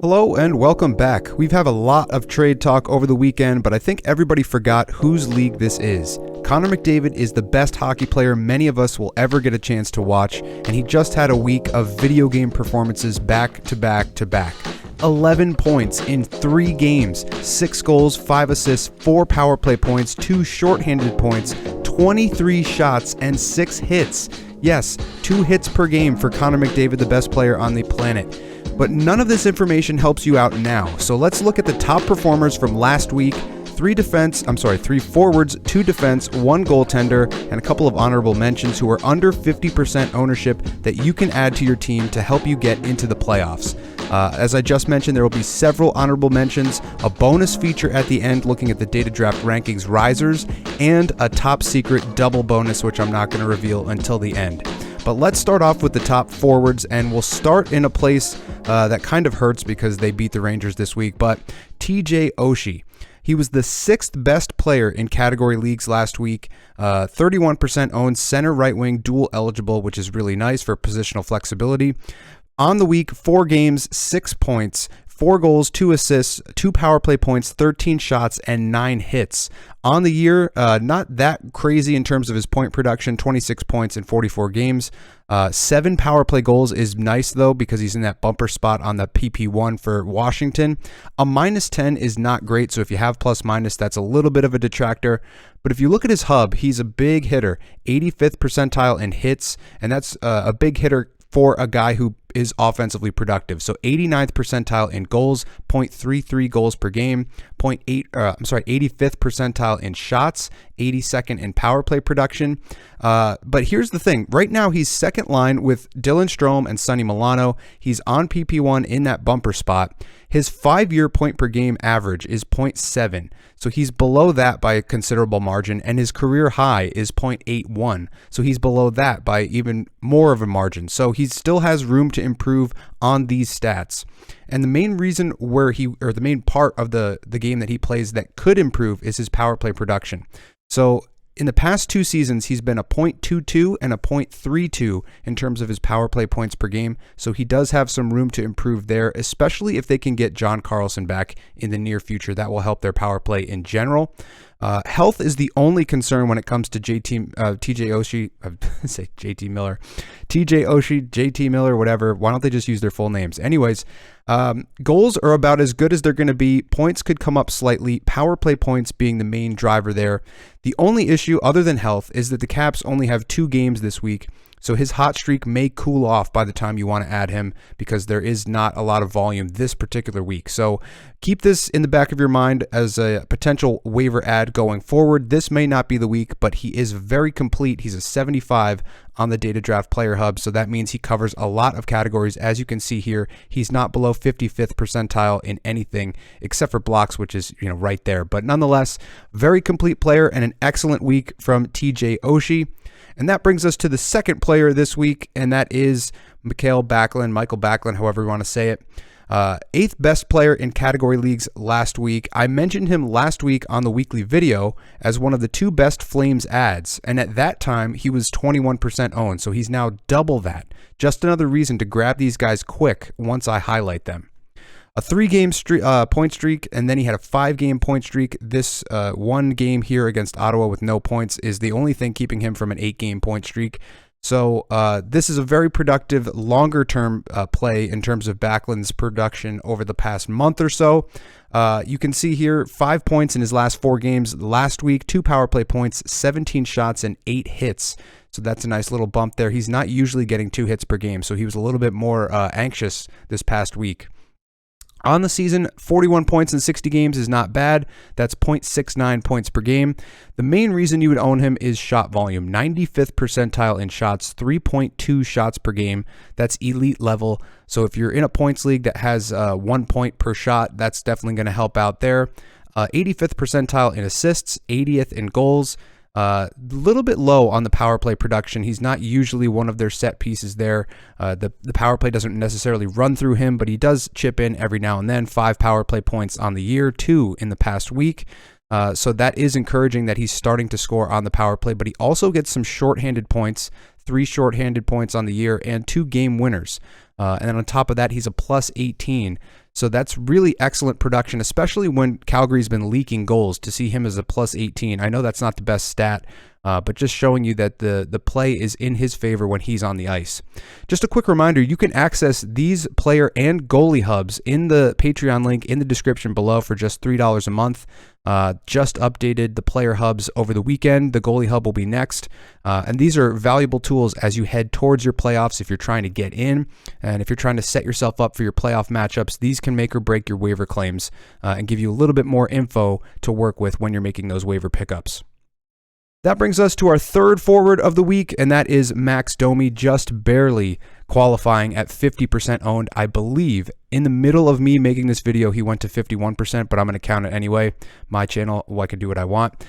Hello and welcome back. We've had a lot of trade talk over the weekend, but I think everybody forgot whose league this is. Connor McDavid is the best hockey player many of us will ever get a chance to watch, and he just had a week of video game performances back to back to back. 11 points in 3 games, 6 goals, 5 assists, 4 power play points, 2 shorthanded points, 23 shots, and 6 hits. Yes, 2 hits per game for Connor McDavid, the best player on the planet. But none of this information helps you out now. So let's look at the top performers from last week. 3 forwards, 2 defense, 1 goaltender, and a couple of honorable mentions who are under 50% ownership that you can add to your team to help you get into the playoffs. As I just mentioned, there will be several honorable mentions, a bonus feature at the end looking at the Data Draft Rankings risers, and a top secret double bonus, which I'm not going to reveal until the end. But let's start off with the top forwards, and we'll start in a place that kind of hurts because they beat the Rangers this week, but TJ Oshie. He was the 6th best player in category leagues last week, 31% owned, center right wing, dual eligible, which is really nice for positional flexibility. On the week, 4 games, 6 points, 4 goals, 2 assists, 2 power play points, 13 shots, and 9 hits. On the year, not that crazy in terms of his point production, 26 points in 44 games. 7 power play goals is nice, though, because he's in that bumper spot on the PP1 for Washington. A -10 is not great, so if you have plus-minus, that's a little bit of a detractor. But if you look at his hub, he's a big hitter, 85th percentile in hits, and that's a big hitter for a guy who is offensively productive. So 89th percentile in goals, 0.33 goals per game, 85th percentile in shots, 82nd in power play production. But here's the thing. Right now, he's second line with Dylan Strome and Sonny Milano. He's on PP1 in that bumper spot. His 5-year point per game average is 0.7. So he's below that by a considerable margin, and his career high is 0.81. So he's below that by even more of a margin. So he still has room to improve on these stats. And the main reason the main part of the game that he plays that could improve is his power play production. So in the past 2 seasons, he's been a .22 and a .32 in terms of his power play points per game. So he does have some room to improve there, especially if they can get John Carlson back in the near future. That will help their power play in general. Health is the only concern when it comes to TJ Oshie. Say JT Miller, TJ Oshie, JT Miller, whatever. Why don't they just use their full names? Anyways, goals are about as good as they're going to be. Points could come up slightly. Power play points being the main driver there. The only issue other than health is that the Caps only have 2 games this week. So his hot streak may cool off by the time you want to add him because there is not a lot of volume this particular week. So keep this in the back of your mind as a potential waiver add going forward. This may not be the week, but he is very complete. He's a 75 on the Data Draft Player Hub, so that means he covers a lot of categories. As you can see here, he's not below 55th percentile in anything except for blocks, which is right there. But nonetheless, very complete player and an excellent week from TJ Oshie. And that brings us to the second player this week, and that is Mikael Backlund, however you want to say it. 8th best player in category leagues last week. I mentioned him last week on the weekly video as one of the 2 best Flames ads, and at that time, he was 21% owned, so he's now double that. Just another reason to grab these guys quick once I highlight them. A 3-game point streak, and then he had a 5-game point streak. This 1 game here against Ottawa with no points is the only thing keeping him from an 8-game point streak. So this is a very productive, longer-term play in terms of Backlund's production over the past month or so. You can see here 5 points in his last 4 games. Last week, 2 power play points, 17 shots, and 8 hits. So that's a nice little bump there. He's not usually getting 2 hits per game, so he was a little bit more anxious this past week. On the season, 41 points in 60 games is not bad. That's 0.69 points per game. The main reason you would own him is shot volume. 95th percentile in shots, 3.2 shots per game. That's elite level. So if you're in a points league that has 1 point per shot, that's definitely going to help out there. 85th percentile in assists, 80th in goals. A little bit low on the power play production. He's not usually one of their set pieces there. The power play doesn't necessarily run through him, but he does chip in every now and then. 5 power play points on the year, 2 in the past week. So that is encouraging that he's starting to score on the power play, but he also gets some shorthanded points, 3 shorthanded points on the year, and 2 game winners. And then on top of that, he's a plus 18. So that's really excellent production, especially when Calgary's been leaking goals. To see him as a plus 18, I know that's not the best stat, but just showing you that the play is in his favor when he's on the ice. Just a quick reminder, you can access these player and goalie hubs in the Patreon link in the description below for just $3 a month. Just updated the player hubs over the weekend. The goalie hub will be next. And these are valuable tools as you head towards your playoffs if you're trying to get in. And if you're trying to set yourself up for your playoff matchups, these can make or break your waiver claims and give you a little bit more info to work with when you're making those waiver pickups. That brings us to our third forward of the week, and that is Max Domi, just barely qualifying at 50% owned. I believe in the middle of me making this video, he went to 51%, but I'm going to count it anyway. My channel, I can do what I want.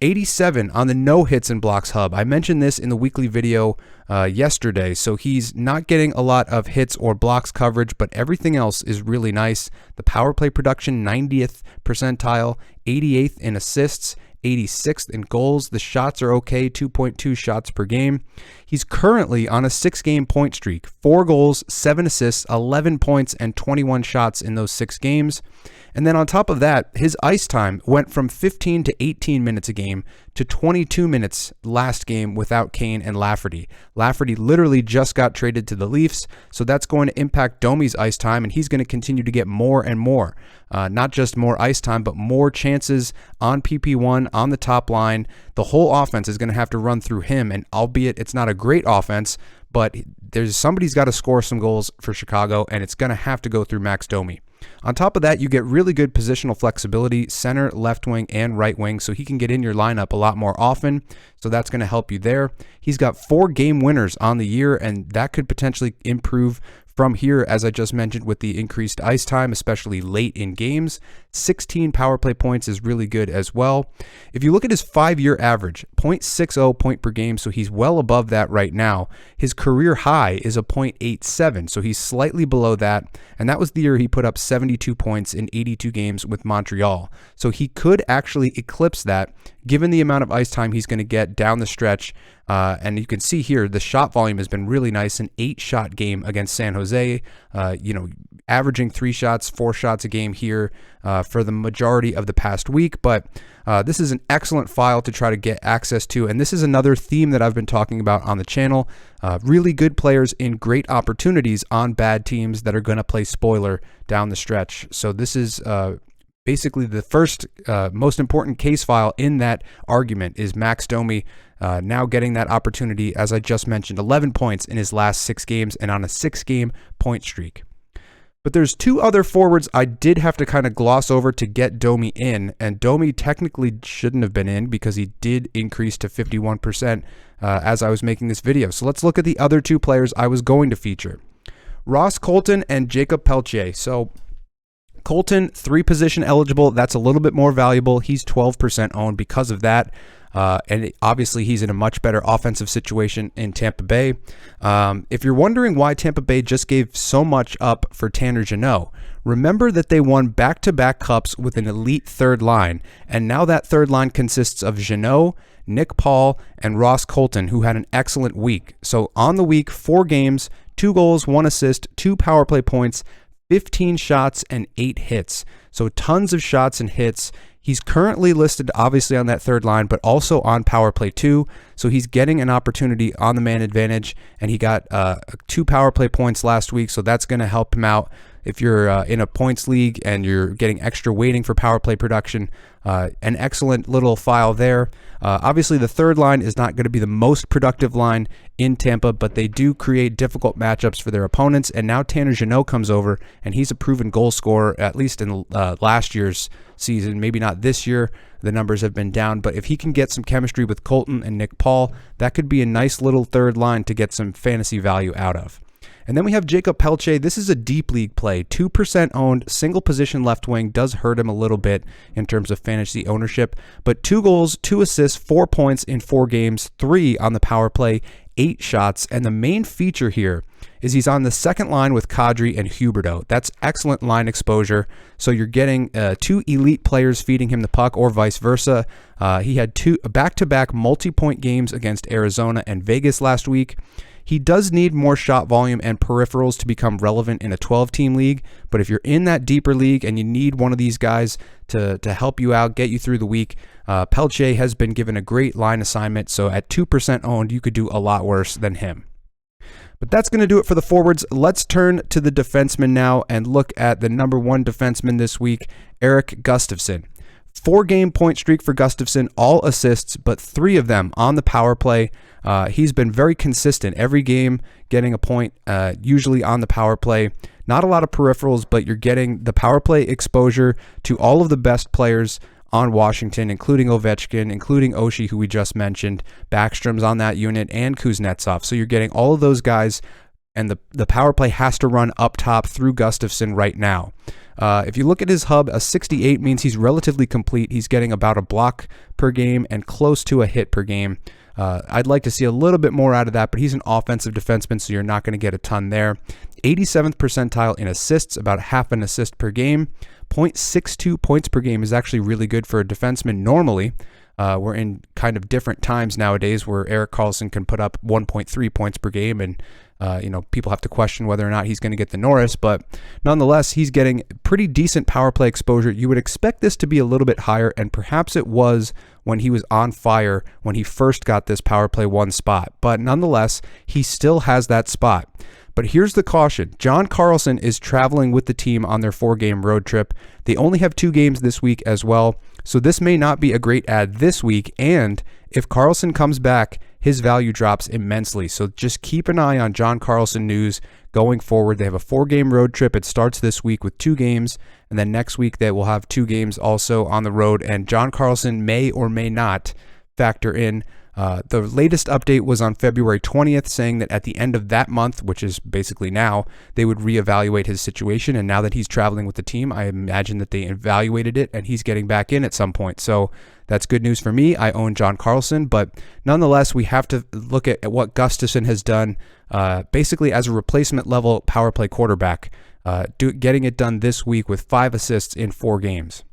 87 on the no hits and blocks hub. I mentioned this in the weekly video yesterday, so he's not getting a lot of hits or blocks coverage, but everything else is really nice. The power play production, 90th percentile, 88th in assists, 86th in goals. The shots are okay, 2.2 shots per game. He's currently on a 6-game point streak, 4 goals, 7 assists, 11 points, and 21 shots in those 6 games. And then on top of that, his ice time went from 15 to 18 minutes a game to 22 minutes last game without Kane and Lafferty. Lafferty literally just got traded to the Leafs, so that's going to impact Domi's ice time, and he's going to continue to get more and more. Not just more ice time, but more chances on PP1, on the top line. The whole offense is going to have to run through him, and albeit it's not a great offense, but somebody's got to score some goals for Chicago, and it's going to have to go through Max Domi. On top of that, you get really good positional flexibility, center, left wing, and right wing, so he can get in your lineup a lot more often, so that's going to help you there. He's got 4 game winners on the year, and that could potentially improve from here, as I just mentioned, with the increased ice time, especially late in games. 16 power play points is really good as well. If you look at his 5-year average, 0.60 point per game, so he's well above that right now. His career high is a 0.87, so he's slightly below that, and that was the year he put up 72 points in 82 games with Montreal. So he could actually eclipse that, given the amount of ice time he's going to get down the stretch. And you can see here, the shot volume has been really nice. An 8-shot game against San Jose, averaging 3 shots, 4 shots a game here for the majority of the past week. But this is an excellent file to try to get access to. And this is another theme that I've been talking about on the channel. Really good players in great opportunities on bad teams that are going to play spoiler down the stretch. So this is basically the first most important case file in that argument is Max Domi now getting that opportunity. As I just mentioned, 11 points in his last 6 games and on a 6-game point streak. But there's 2 other forwards I did have to kind of gloss over to get Domi in, and Domi technically shouldn't have been in because he did increase to 51% as I was making this video. So let's look at the other 2 players I was going to feature. Ross Colton and Jacob Pelletier. So Colton, 3-position eligible. That's a little bit more valuable. He's 12% owned because of that. And obviously he's in a much better offensive situation in Tampa Bay. If you're wondering why Tampa Bay just gave so much up for Tanner Jeannot, remember that they won back-to-back cups with an elite third line. And now that third line consists of Jeannot, Nick Paul, and Ross Colton, who had an excellent week. So on the week, 4 games, 2 goals, 1 assist, 2 power play points, 15 shots, and 8 hits. So tons of shots and hits. He's currently listed obviously on that third line, but also on power play 2. So he's getting an opportunity on the man advantage, and he got 2 power play points last week. So that's going to help him out if you're in a points league and you're getting extra weighting for power play production. An excellent little file there. Obviously, the third line is not going to be the most productive line in Tampa, but they do create difficult matchups for their opponents. And now Tanner Jeannot comes over, and he's a proven goal scorer, at least in last year's season. Maybe not this year. The numbers have been down, but if he can get some chemistry with Colton and Nick Paul, that could be a nice little third line to get some fantasy value out of. And then we have Jacob Pelletier. This is a deep league play. 2% owned, single position left wing. Does hurt him a little bit in terms of fantasy ownership. But 2 goals, 2 assists, 4 points in 4 games, 3 on the power play, 8 shots. And the main feature here is he's on the second line with Kadri and Huberdeau. That's excellent line exposure. So you're getting 2 elite players feeding him the puck, or vice versa. He had 2 back-to-back multi-point games against Arizona and Vegas last week. He does need more shot volume and peripherals to become relevant in a 12-team league, but if you're in that deeper league and you need one of these guys to help you out, get you through the week, Pelche has been given a great line assignment, so at 2% owned, you could do a lot worse than him. But that's going to do it for the forwards. Let's turn to the defensemen now and look at the number 1 defenseman this week, Erik Gustafsson. 4-game point streak for Gustafsson, all assists, but 3 of them on the power play. He's been very consistent every game, getting a point, usually on the power play. Not a lot of peripherals, but you're getting the power play exposure to all of the best players on Washington, including Ovechkin, including Oshie, who we just mentioned, Backstrom's on that unit, and Kuznetsov. So you're getting all of those guys, and the power play has to run up top through Gustafsson right now. If you look at his hub, a 68 means he's relatively complete. He's getting about a block per game and close to a hit per game. I'd like to see a little bit more out of that, but he's an offensive defenseman, so you're not going to get a ton there. 87th percentile in assists, about half an assist per game. 0.62 points per game is actually really good for a defenseman normally. We're in kind of different times nowadays where Erik Karlsson can put up 1.3 points per game, and people have to question whether or not he's going to get the Norris, but nonetheless, he's getting pretty decent power play exposure. You would expect this to be a little bit higher, and perhaps it was when he was on fire when he first got this power play 1 spot, but nonetheless, he still has that spot. But here's the caution. John Carlson is traveling with the team on their 4-game road trip. They only have 2 games this week as well, so this may not be a great ad this week, and if Carlson comes back, his value drops immensely. So just keep an eye on John Carlson news going forward. They have a 4-game road trip. It starts this week with 2 games, and then next week they will have 2 games also on the road, and John Carlson may or may not factor in. The latest update was on February 20th, saying that at the end of that month, which is basically now, they would reevaluate his situation. And now that he's traveling with the team, I imagine that they evaluated it and he's getting back in at some point. So that's good news for me. I own John Carlson, but nonetheless, we have to look at what Gustafsson has done basically as a replacement level power play quarterback, getting it done this week with 5 assists in 4 games.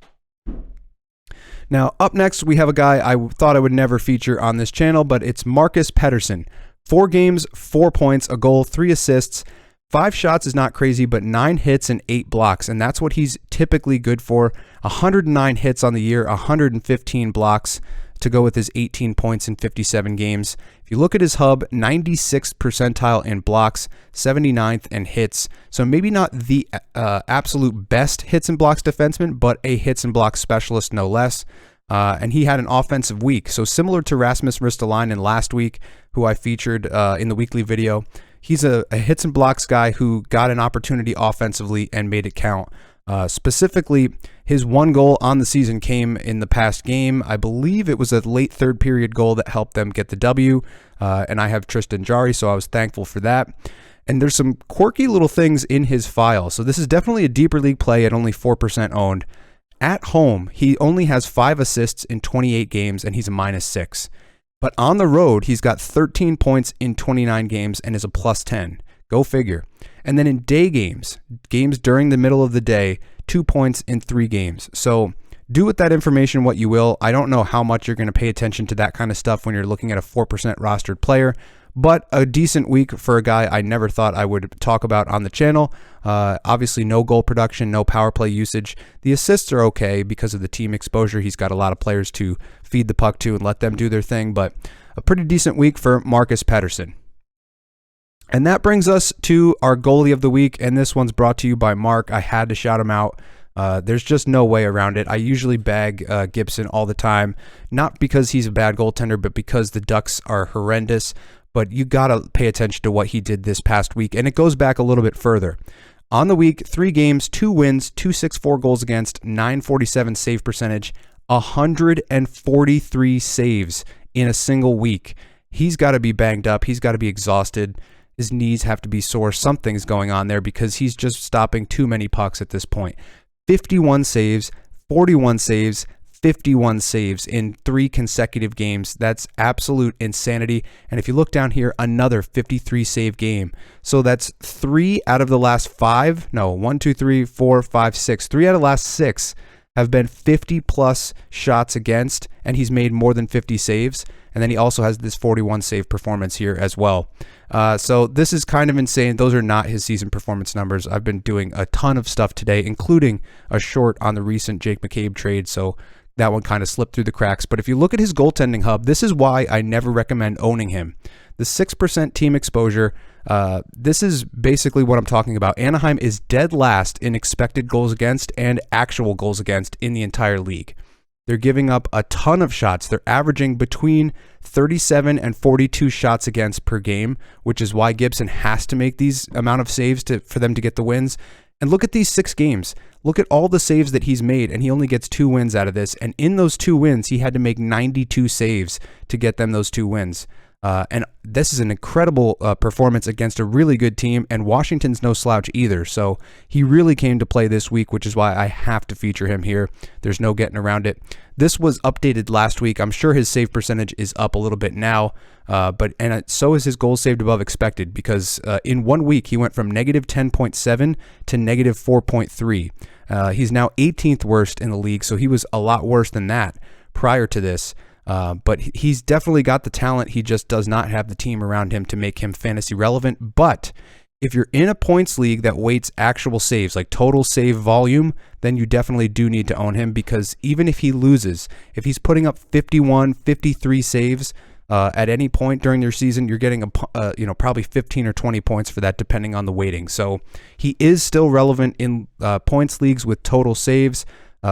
Now, up next, we have a guy I thought I would never feature on this channel, but it's Marcus Pettersson. 4 games, 4 points, a goal, 3 assists. 5 shots is not crazy, but 9 hits and 8 blocks, and that's what he's typically good for. 109 hits on the year, 115 blocks to go with his 18 points in 57 games. If you look at his hub, 96th percentile in blocks, 79th in hits. So maybe not the absolute best hits and blocks defenseman, but a hits and blocks specialist no less. And he had an offensive week. So similar to Rasmus Ristolainen last week, who I featured in the weekly video, he's a hits and blocks guy who got an opportunity offensively and made it count. Specifically, his 1 goal on the season came in the past game. I believe it was a late 3rd period goal that helped them get the W. And I have Tristan Jarry, so I was thankful for that. And there's some quirky little things in his file. So this is definitely a deeper league play at only 4% owned. At home, he only has 5 assists in 28 games, and he's a -6. But on the road, he's got 13 points in 29 games and is a +10. Go figure. And then in day games during the middle of the day, 2 points in 3 games. So do with that information what you will. I don't know how much you're going to pay attention to that kind of stuff when you're looking at a 4% rostered player, but a decent week for a guy I never thought I would talk about on the channel. Obviously no goal production, no power play usage. The assists are okay because of the team exposure. He's got a lot of players to feed the puck to and let them do their thing, but a pretty decent week for Marcus Pettersson. And that brings us to our goalie of the week, and this one's brought to you by Mark. I had to shout him out. There's just no way around it. I usually bag Gibson all the time, not because he's a bad goaltender, but because the Ducks are horrendous. But you got to pay attention to what he did this past week, and it goes back a little bit further. On the week, 3 games, 2 wins, 264 goals against, 947 save percentage, 143 saves in a single week. He's got to be banged up. He's got to be exhausted. His knees have to be sore. Something's going on there because he's just stopping too many pucks at this point. 51 saves, 41 saves, 51 saves in 3 consecutive games. That's absolute insanity. And if you look down here, another 53 save game. So that's 3 out of the last 5. No, 1, 2, 3, 4, 5, 6. 3 out of the last 6 have been 50 plus shots against, and he's made more than 50 saves. And then he also has this 41 save performance here as well. So this is kind of insane. Those are not his season performance numbers. I've been doing a ton of stuff today, including a short on the recent Jake McCabe trade. So that one kind of slipped through the cracks. But if you look at his goaltending hub, this is why I never recommend owning him. The 6% team exposure, this is basically what I'm talking about. Anaheim is dead last in expected goals against and actual goals against in the entire league. They're giving up a ton of shots. They're averaging between 37 and 42 shots against per game, which is why Gibson has to make these amount of saves for them to get the wins. And look at these 6 games. Look at all the saves that he's made, and he only gets 2 wins out of this. And in those 2 wins, he had to make 92 saves to get them those 2 wins. And this is an incredible performance against a really good team, and Washington's no slouch either. So he really came to play this week, which is why I have to feature him here. There's no getting around it. This was updated last week. I'm sure his save percentage is up a little bit now, and so is his goals saved above expected, because in 1 week he went from negative 10.7 to negative 4.3. He's now 18th worst in the league, so he was a lot worse than that prior to this. But he's definitely got the talent. He just does not have the team around him to make him fantasy relevant. But if you're in a points league that weights actual saves, like total save volume, then you definitely do need to own him, because even if he loses, if he's putting up 51, 53 saves at any point during your season, you're getting probably 15 or 20 points for that, depending on the weighting. So he is still relevant in points leagues with total saves.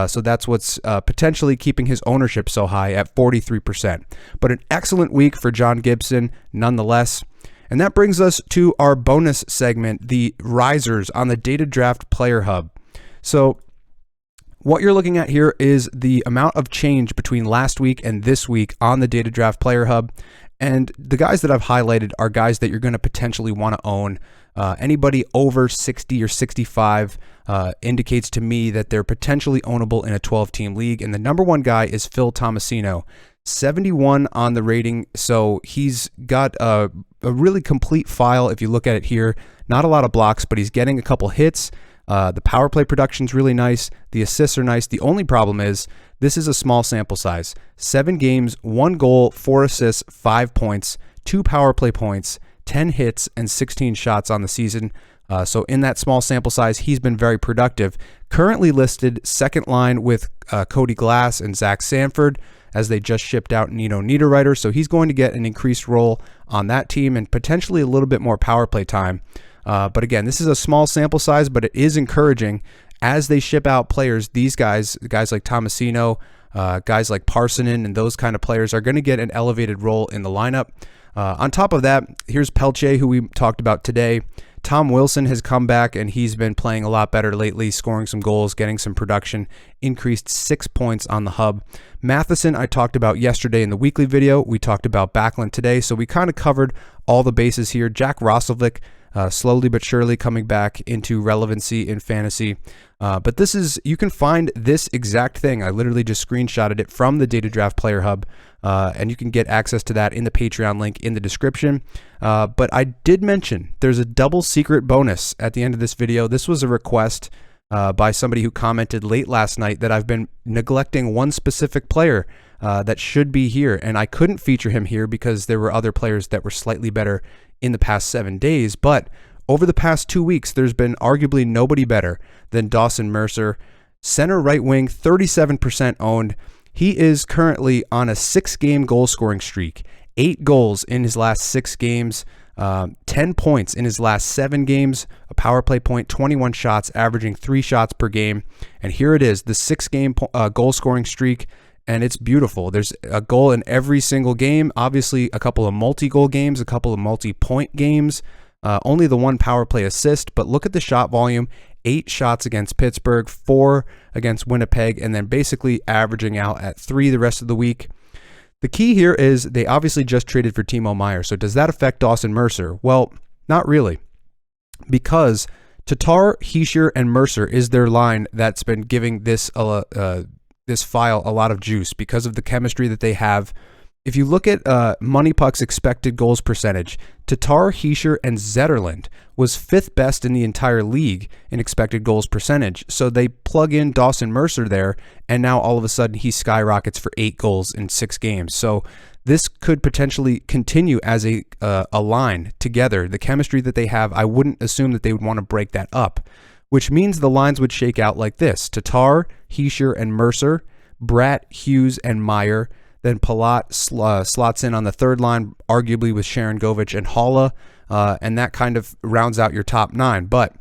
So that's what's potentially keeping his ownership so high at 43%. But an excellent week for John Gibson nonetheless. And that brings us to our bonus segment, the risers on the Data Draft Player Hub. So what you're looking at here is the amount of change between last week and this week on the Data Draft Player Hub. And the guys that I've highlighted are guys that you're going to potentially want to own. Anybody over 60 or 65 indicates to me that they're potentially ownable in a 12-team league. And the number one guy is Phil Tomasino, 71 on the rating. So he's got a really complete file. If you look at it here, not a lot of blocks, but he's getting a couple hits. The power play production's really nice. The assists are nice. The only problem is this is a small sample size. 7 games, 1 goal, 4 assists, 5 points, 2 power play points, 10 hits, and 16 shots on the season. So in that small sample size, he's been very productive. Currently listed second line with Cody Glass and Zach Sanford, as they just shipped out Nino Niederreiter. So he's going to get an increased role on that team and potentially a little bit more power play time. But again, this is a small sample size, but it is encouraging as they ship out players. These guys like Tomasino, guys like Parsonen, and those kind of players are going to get an elevated role in the lineup. On top of that, here's Pelche, who we talked about today. Tom Wilson has come back, and he's been playing a lot better lately, scoring some goals, getting some production, increased 6 points on the hub. Matheson, I talked about yesterday in the weekly video. We talked about Backlund today, so we kind of covered all the bases here. Jack Roslovic, slowly but surely coming back into relevancy in fantasy. But this is, you can find this exact thing. I literally just screenshotted it from the Data Draft Player Hub, and you can get access to that in the Patreon link in the description. But I did mention there's a double secret bonus at the end of this video. This was a request by somebody who commented late last night that I've been neglecting one specific player that should be here, and I couldn't feature him here because there were other players that were slightly better in the past 7 days. But over the past 2 weeks, there's been arguably nobody better than Dawson Mercer. Center right wing, 37% owned. He is currently on a 6-game goal scoring streak. 8 goals in his last 6 games, 10 points in his last 7 games, a power play point, 21 shots, averaging 3 shots per game. And here it is, the 6-game goal scoring streak. And it's beautiful. There's a goal in every single game. Obviously, a couple of multi-goal games, a couple of multi-point games. Only the 1 power play assist. But look at the shot volume. 8 shots against Pittsburgh, 4 against Winnipeg, and then basically averaging out at 3 the rest of the week. The key here is they obviously just traded for Timo Meier. So does that affect Dawson Mercer? Well, not really. Because Tatar, Hischier, and Mercer is their line that's been giving this file a lot of juice because of the chemistry that they have. If you look at Moneypuck's expected goals percentage, Tatar, Hischier, and Zetterlund was 5th best in the entire league in expected goals percentage. So they plug in Dawson Mercer there, and now all of a sudden he skyrockets for 8 goals in 6 games. So this could potentially continue as a line together. The chemistry that they have, I wouldn't assume that they would want to break that up, which means the lines would shake out like this: Tatar, Hischier, and Mercer, Bratt, Hughes, and Meyer. Then Palat slots in on the third line, arguably with Sharon Govich and Halla, and that kind of rounds out your top 9. But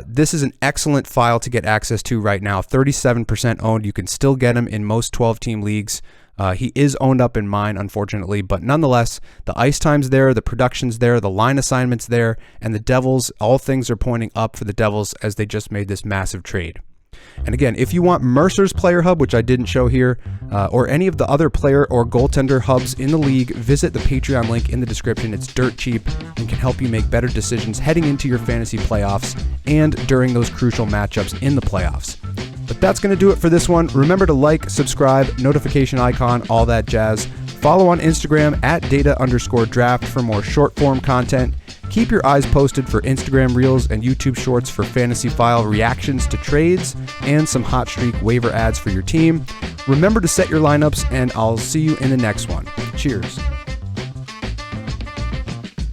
this is an excellent file to get access to right now. 37% owned. You can still get him in most 12-team leagues. He is owned up in mine, unfortunately, but nonetheless, the ice time's there, the production's there, the line assignment's there, and the Devils, all things are pointing up for the Devils as they just made this massive trade. And again, if you want Mercer's player hub, which I didn't show here, or any of the other player or goaltender hubs in the league, visit the Patreon link in the description. It's dirt cheap and can help you make better decisions heading into your fantasy playoffs and during those crucial matchups in the playoffs. But that's going to do it for this one. Remember to like, subscribe, notification icon, all that jazz. Follow on Instagram at data_draft for more short form content. Keep your eyes posted for Instagram Reels and YouTube Shorts for fantasy file reactions to trades and some hot streak waiver ads for your team. Remember to set your lineups, and I'll see you in the next one. Cheers.